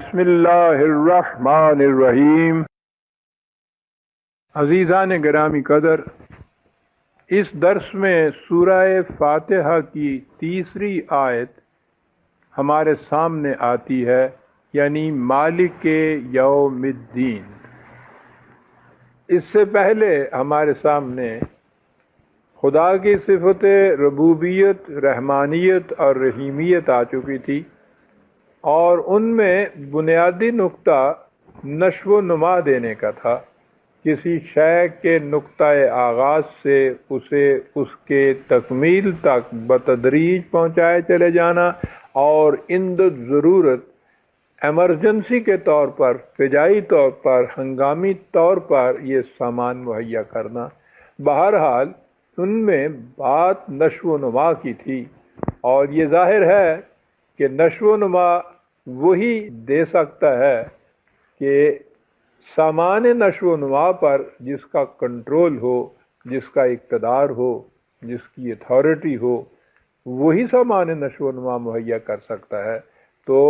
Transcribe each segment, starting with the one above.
بسم اللہ الرحمن الرحیم۔ عزیزان گرامی قدر، اس درس میں سورہ فاتحہ کی تیسری آیت ہمارے سامنے آتی ہے، یعنی مالک یوم الدین۔ اس سے پہلے ہمارے سامنے خدا کی صفت ربوبیت، رحمانیت اور رحیمیت آ چکی تھی، اور ان میں بنیادی نقطہ نشو و نما دینے کا تھا۔ کسی شے کے نقطہ آغاز سے اسے اس کے تکمیل تک بتدریج پہنچائے چلے جانا، اور اند ضرورت ایمرجنسی کے طور پر، فجائی طور پر، ہنگامی طور پر یہ سامان مہیا کرنا۔ بہرحال ان میں بات نشو و نما کی تھی، اور یہ ظاہر ہے کہ نشو و نما وہی دے سکتا ہے کہ سامان نشو و نما پر جس کا کنٹرول ہو، جس کا اقتدار ہو، جس کی اتھارٹی ہو، وہی سامان نشو و نما مہیا کر سکتا ہے۔ تو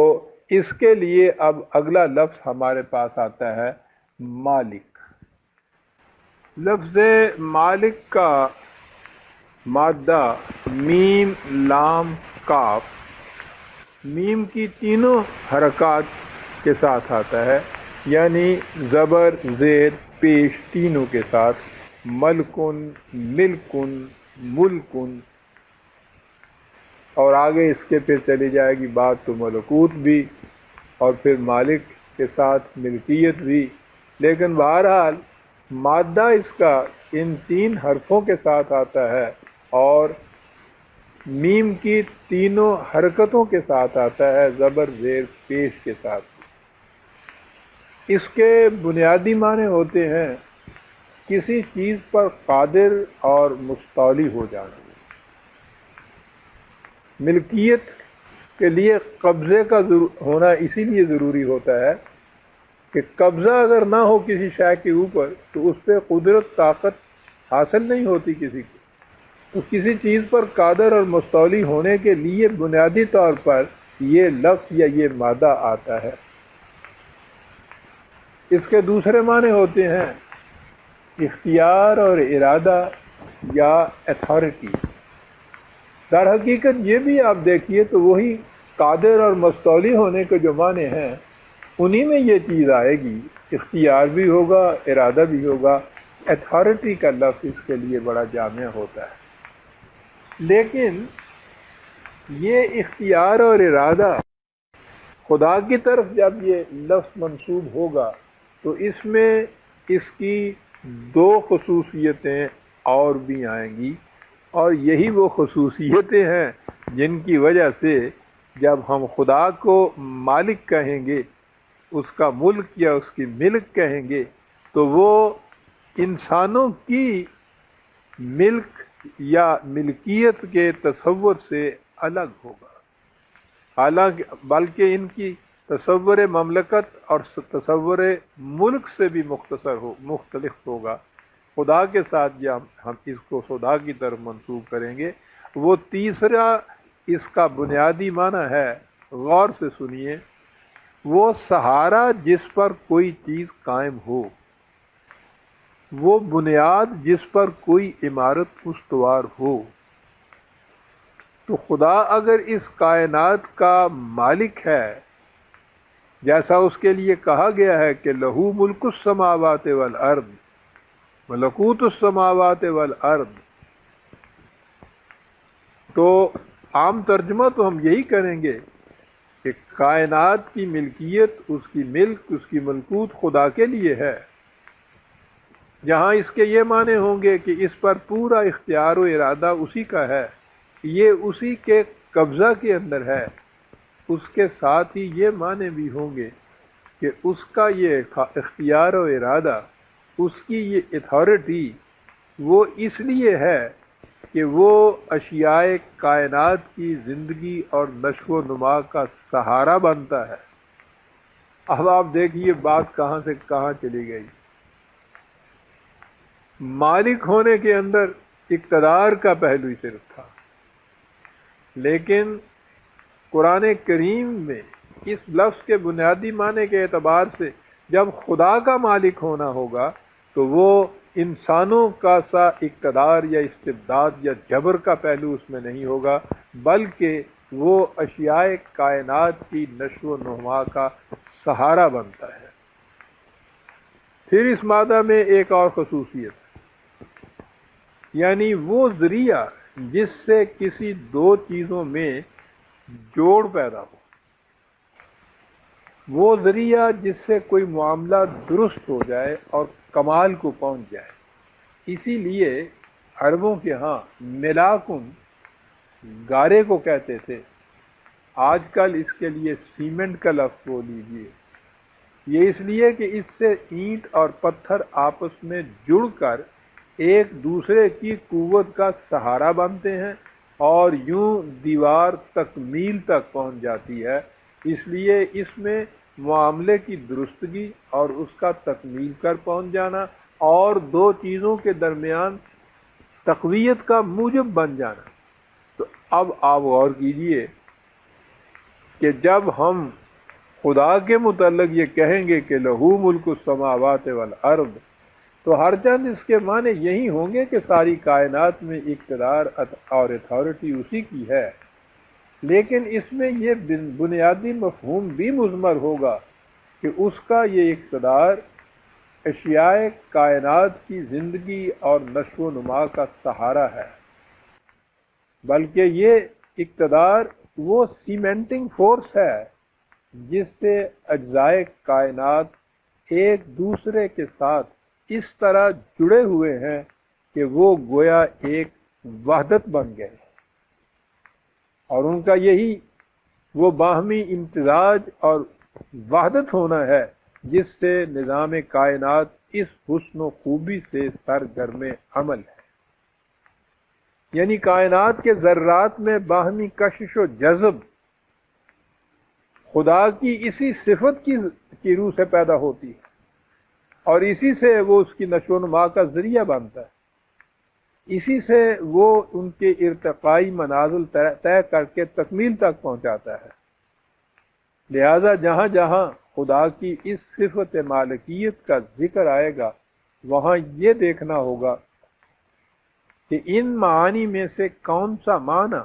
اس کے لیے اب اگلا لفظ ہمارے پاس آتا ہے مالک۔ لفظ مالک کا مادہ میم، لام، کاف، میم کی تینوں حرکات کے ساتھ آتا ہے، یعنی زبر، زیر، پیش تینوں کے ساتھ۔ ملکن، ملکن، ملکن، اور آگے اس کے پھر چلی جائے گی بات تو ملکوت بھی، اور پھر مالک کے ساتھ ملکیت بھی۔ لیکن بہرحال مادہ اس کا ان تین حرفوں کے ساتھ آتا ہے، اور میم کی تینوں حرکتوں کے ساتھ آتا ہے، زبر، زیر، پیش کے ساتھ۔ اس کے بنیادی معنی ہوتے ہیں کسی چیز پر قادر اور مستولی ہو جانا۔ ملکیت کے لیے قبضے کا ہونا اسی لیے ضروری ہوتا ہے کہ قبضہ اگر نہ ہو کسی شے کے اوپر تو اس پہ قدرت، طاقت حاصل نہیں ہوتی کسی کو۔ تو کسی چیز پر قادر اور مستولی ہونے کے لیے بنیادی طور پر یہ لفظ یا یہ مادہ آتا ہے۔ اس کے دوسرے معنی ہوتے ہیں اختیار اور ارادہ یا اتھارٹی۔ در حقیقت یہ بھی آپ دیکھیے تو وہی قادر اور مستولی ہونے کے جو معنی ہیں انہی میں یہ چیز آئے گی۔ اختیار بھی ہوگا، ارادہ بھی ہوگا۔ اتھارٹی کا لفظ اس کے لیے بڑا جامع ہوتا ہے۔ لیکن یہ اختیار اور ارادہ خدا کی طرف جب یہ لفظ منسوب ہوگا تو اس میں اس کی دو خصوصیتیں اور بھی آئیں گی، اور یہی وہ خصوصیتیں ہیں جن کی وجہ سے جب ہم خدا کو مالک کہیں گے، اس کا ملک یا اس کی ملک کہیں گے، تو وہ انسانوں کی ملک یا ملکیت کے تصور سے الگ ہوگا، حالانکہ بلکہ ان کی تصور مملکت اور تصور ملک سے بھی مختلف ہوگا۔ خدا کے ساتھ جب ہم اس کو خدا کی طرف منسوب کریں گے، وہ تیسرا اس کا بنیادی معنی ہے، غور سے سنیے، وہ سہارا جس پر کوئی چیز قائم ہو، وہ بنیاد جس پر کوئی عمارت استوار ہو۔ تو خدا اگر اس کائنات کا مالک ہے، جیسا اس کے لیے کہا گیا ہے کہ لہو ملک السماوات والارض، ملکوت السماوات والارض، تو عام ترجمہ تو ہم یہی کریں گے کہ کائنات کی ملکیت، اس کی ملک، اس کی ملکوت خدا کے لیے ہے۔ جہاں اس کے یہ معنی ہوں گے کہ اس پر پورا اختیار و ارادہ اسی کا ہے، یہ اسی کے قبضہ کے اندر ہے، اس کے ساتھ ہی یہ معنی بھی ہوں گے کہ اس کا یہ اختیار و ارادہ، اس کی یہ اتھارٹی، وہ اس لیے ہے کہ وہ اشیاء کائنات کی زندگی اور نشو و نما کا سہارا بنتا ہے۔ اب آپ دیکھیے بات کہاں سے کہاں چلی گئی۔ مالک ہونے کے اندر اقتدار کا پہلو صرف تھا، لیکن قرآن کریم میں اس لفظ کے بنیادی معنی کے اعتبار سے جب خدا کا مالک ہونا ہوگا تو وہ انسانوں کا سا اقتدار یا استبداد یا جبر کا پہلو اس میں نہیں ہوگا، بلکہ وہ اشیاء کائنات کی نشو و نما کا سہارا بنتا ہے۔ پھر اس مادہ میں ایک اور خصوصیت، یعنی وہ ذریعہ جس سے کسی دو چیزوں میں جوڑ پیدا ہو، وہ ذریعہ جس سے کوئی معاملہ درست ہو جائے اور کمال کو پہنچ جائے۔ اسی لیے عربوں کے ہاں ملاکن گارے کو کہتے تھے، آج کل اس کے لیے سیمنٹ کا لفظ بول لیجیے۔ یہ اس لیے کہ اس سے اینٹ اور پتھر آپس میں جڑ کر ایک دوسرے کی قوت کا سہارا بنتے ہیں اور یوں دیوار تکمیل تک پہنچ جاتی ہے۔ اس لیے اس میں معاملے کی درستگی اور اس کا تکمیل کر پہنچ جانا اور دو چیزوں کے درمیان تقویت کا موجب بن جانا۔ تو اب آپ غور کیجئے کہ جب ہم خدا کے متعلق یہ کہیں گے کہ لہو ملک السماوات والارض، تو ہر چند اس کے معنی یہی ہوں گے کہ ساری کائنات میں اقتدار اور اتھارٹی اسی کی ہے، لیکن اس میں یہ بنیادی مفہوم بھی مضمر ہوگا کہ اس کا یہ اقتدار اشیاء کائنات کی زندگی اور نشو و نما کا سہارا ہے، بلکہ یہ اقتدار وہ سیمنٹنگ فورس ہے جس سے اجزائے کائنات ایک دوسرے کے ساتھ اس طرح جڑے ہوئے ہیں کہ وہ گویا ایک وحدت بن گئے، اور ان کا یہی وہ باہمی امتزاج اور وحدت ہونا ہے جس سے نظام کائنات اس حسن و خوبی سے سرگرم عمل ہے۔ یعنی کائنات کے ذرات میں باہمی کشش و جذب خدا کی اسی صفت کی روح سے پیدا ہوتی ہے، اور اسی سے وہ اس کی نشو و نما کا ذریعہ بنتا ہے، اسی سے وہ ان کے ارتقائی منازل طے کر کے تکمیل تک پہنچاتا ہے۔ لہذا جہاں جہاں خدا کی اس صفت مالکیت کا ذکر آئے گا، وہاں یہ دیکھنا ہوگا کہ ان معانی میں سے کون سا معنی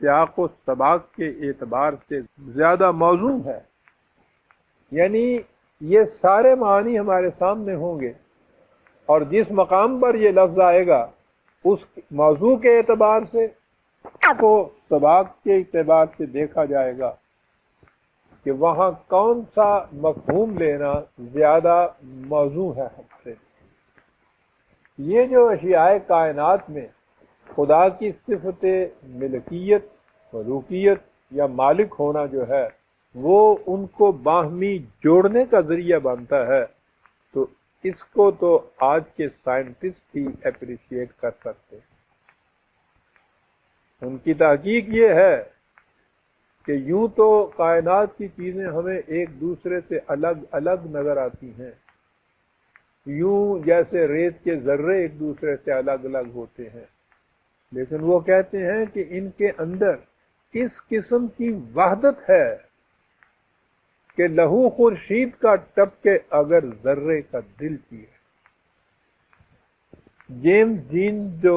سیاق و سباق کے اعتبار سے زیادہ موزوں ہے۔ یعنی یہ سارے معانی ہمارے سامنے ہوں گے، اور جس مقام پر یہ لفظ آئے گا اس موضوع کے اعتبار سے کو سباق کے اعتبار سے دیکھا جائے گا کہ وہاں کون سا مفہوم لینا زیادہ موزوں ہے ہمارے لیے۔ یہ جو اشیاء کائنات میں خدا کی صفت ملکیت، ملوکیت یا مالک ہونا جو ہے وہ ان کو باہمی جوڑنے کا ذریعہ بنتا ہے، تو اس کو تو آج کے سائنٹسٹ ہی اپریشیٹ کر سکتے ہیں۔ ان کی تحقیق یہ ہے کہ یوں تو کائنات کی چیزیں ہمیں ایک دوسرے سے الگ الگ نظر آتی ہیں، یوں جیسے ریت کے ذرے ایک دوسرے سے الگ الگ ہوتے ہیں، لیکن وہ کہتے ہیں کہ ان کے اندر اس قسم کی وحدت ہے کہ لہو خورشید کا ٹپکے اگر ذرے کا دل کیے۔ جیمز جین جو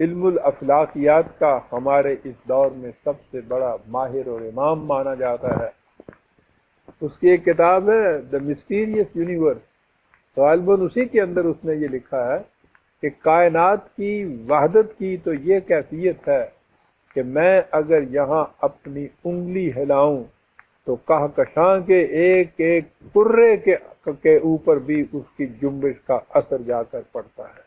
علم الافلاقیات کا ہمارے اس دور میں سب سے بڑا ماہر اور امام مانا جاتا ہے، اس کی ایک کتاب ہے دا مسٹیریس یونیورس، غالباً اسی کے اندر اس نے یہ لکھا ہے کہ کائنات کی وحدت کی تو یہ کیفیت ہے کہ میں اگر یہاں اپنی انگلی ہلاؤں تو کہکشاں کے ایک ایک کرے کے اوپر بھی اس کی جنبش کا اثر جا کر پڑتا ہے۔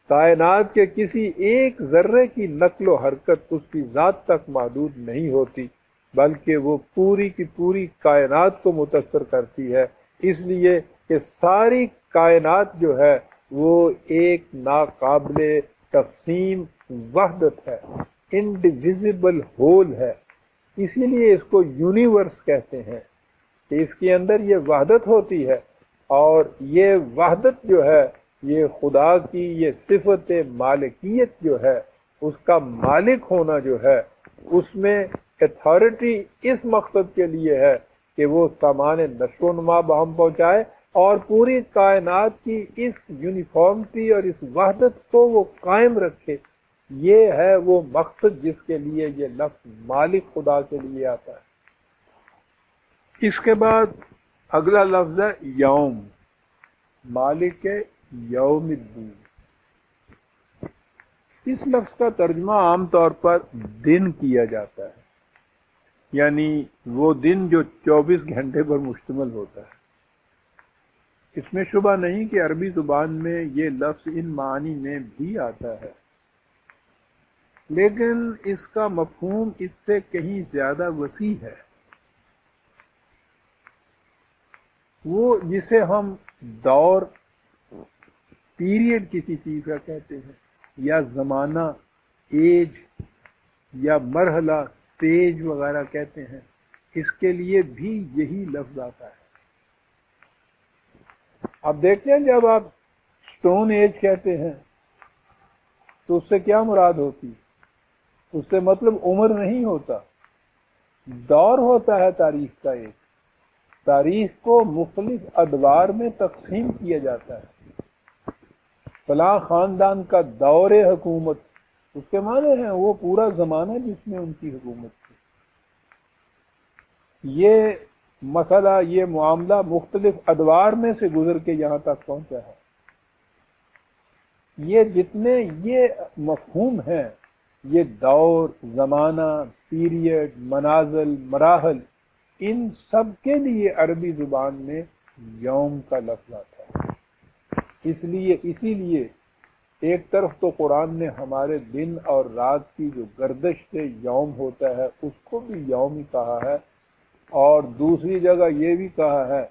کائنات کے کسی ایک ذرے کی نقل و حرکت اس کی ذات تک محدود نہیں ہوتی، بلکہ وہ پوری کی پوری کائنات کو متاثر کرتی ہے، اس لیے کہ ساری کائنات جو ہے وہ ایک ناقابل تقسیم وحدت ہے، انڈیویزیبل ہول ہے۔ اسی لیے اس کو یونیورس کہتے ہیں کہ اس کے اندر یہ وحدت ہوتی ہے، اور یہ وحدت جو ہے یہ خدا کی یہ صفت مالکیت جو ہے، اس کا مالک ہونا جو ہے، اس میں اتھارٹی اس مقصد کے لیے ہے کہ وہ سامان نشو و نما بہم پہنچائے اور پوری کائنات کی اس یونیفارمٹی اور اس وحدت کو وہ قائم رکھے. یہ ہے وہ مقصد جس کے لیے یہ لفظ مالک خدا کے لیے آتا ہے. اس کے بعد اگلا لفظ ہے یوم، مالک یوم الدین. اس لفظ کا ترجمہ عام طور پر دن کیا جاتا ہے، یعنی وہ دن جو 24 گھنٹے پر مشتمل ہوتا ہے. اس میں شبہ نہیں کہ عربی زبان میں یہ لفظ ان معنی میں بھی آتا ہے، لیکن اس کا مفہوم اس سے کہیں زیادہ وسیع ہے. وہ جسے ہم دور، پیریڈ کسی چیز کا کہتے ہیں، یا زمانہ، ایج، یا مرحلہ، سٹیج وغیرہ کہتے ہیں، اس کے لیے بھی یہی لفظ آتا ہے. اب دیکھتے ہیں جب آپ سٹون ایج کہتے ہیں تو اس سے کیا مراد ہوتی؟ اس سے مطلب عمر نہیں ہوتا، دور ہوتا ہے تاریخ کا. ایک تاریخ کو مختلف ادوار میں تقسیم کیا جاتا ہے. فلاں خاندان کا دور حکومت، اس کے معنی ہیں وہ پورا زمانہ جس میں ان کی حکومت تھی. یہ مسئلہ، یہ معاملہ مختلف ادوار میں سے گزر کے یہاں تک پہنچا ہے. یہ جتنے یہ مفہوم ہیں، یہ دور، زمانہ، پیریڈ، منازل، مراحل، ان سب کے لیے عربی زبان میں یوم کا لفظ آتا ہے. اسی لیے ایک طرف تو قرآن نے ہمارے دن اور رات کی جو گردش سے یوم ہوتا ہے اس کو بھی یوم ہی کہا ہے، اور دوسری جگہ یہ بھی کہا ہے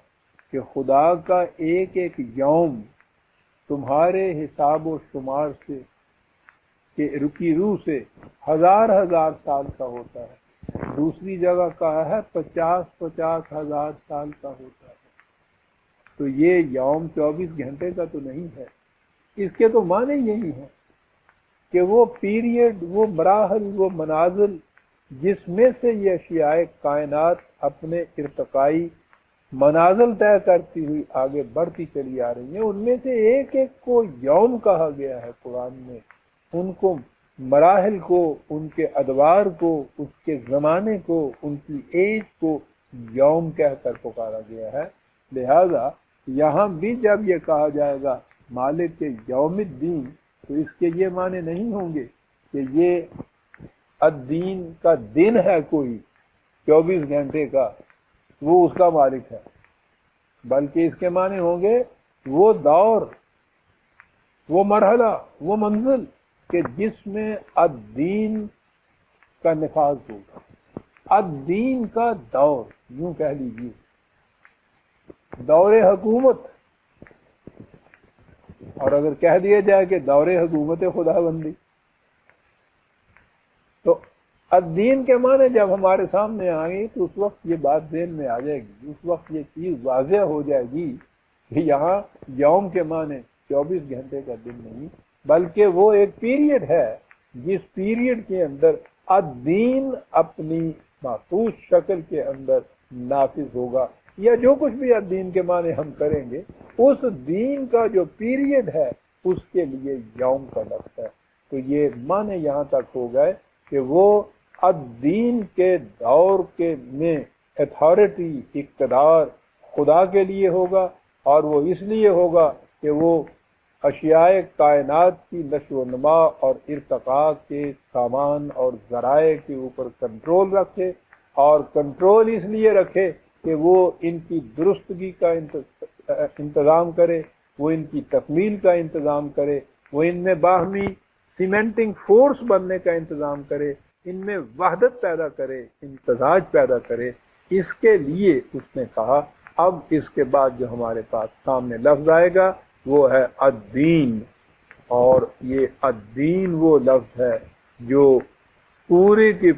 کہ خدا کا ایک ایک یوم تمہارے حساب و شمار سے کہ رکی روح سے 1000 سال کا ہوتا ہے. دوسری جگہ کہا ہے 50 ہزار سال کا ہوتا ہے. تو یہ یوم 24 گھنٹے کا تو نہیں ہے. اس کے تو معنی یہی ہیں کہ وہ پیریڈ، وہ مراحل، وہ منازل جس میں سے یہ اشیاء کائنات اپنے ارتقائی منازل طے کرتی ہوئی آگے بڑھتی چلی آ رہی ہیں، ان میں سے ایک ایک کو یوم کہا گیا ہے قرآن میں. ان کو، مراحل کو، ان کے ادوار کو، اس کے زمانے کو، ان کی ایج کو یوم کہہ کر پکارا گیا ہے. لہذا یہاں بھی جب یہ کہا جائے گا مالک کے یوم الدین تو اس کے یہ معنی نہیں ہوں گے کہ یہ الدین کا دن ہے کوئی 24 گھنٹے کا، وہ اس کا مالک ہے، بلکہ اس کے معنی ہوں گے وہ دور، وہ مرحلہ، وہ منزل کہ جس میں الدین کا نفاذ ہوگا. الدین کا دور، یوں کہہ لیجیے دور حکومت. اور اگر کہہ دیا جائے کہ دور حکومت خدا بندی، تو الدین کے معنی جب ہمارے سامنے آئیں تو اس وقت یہ بات ذہن میں آ جائے گی، اس وقت یہ چیز واضح ہو جائے گی کہ یہاں یوم کے معنی 24 گھنٹے کا دن نہیں، بلکہ وہ ایک پیریڈ ہے جس پیریڈ کے اندر الدین اپنی مخصوص شکل کے اندر نافذ ہوگا. یا جو کچھ بھی الدین کے معنی ہم کریں گے، اس دین کا جو پیریڈ ہے اس کے لیے یوم کا لفظ ہے. تو یہ معنی یہاں تک ہو گئے کہ وہ الدین کے دور کے میں اتھارٹی، اقتدار خدا کے لیے ہوگا، اور وہ اس لیے ہوگا کہ وہ اشیاء کائنات کی نشو و نما اور ارتقاء کے سامان اور ذرائع کے اوپر کنٹرول رکھے، اور کنٹرول اس لیے رکھے کہ وہ ان کی درستگی کا انتظام کرے، وہ ان کی تکمیل کا انتظام کرے، وہ ان میں باہمی سیمنٹنگ فورس بننے کا انتظام کرے، ان میں وحدت پیدا کرے، امتزاج پیدا کرے. اس کے لیے اس نے کہا. اب اس کے بعد جو ہمارے پاس سامنے لفظ آئے گا وہ ہے الدین، اور یہ الدین وہ لفظ ہے جو پورے کی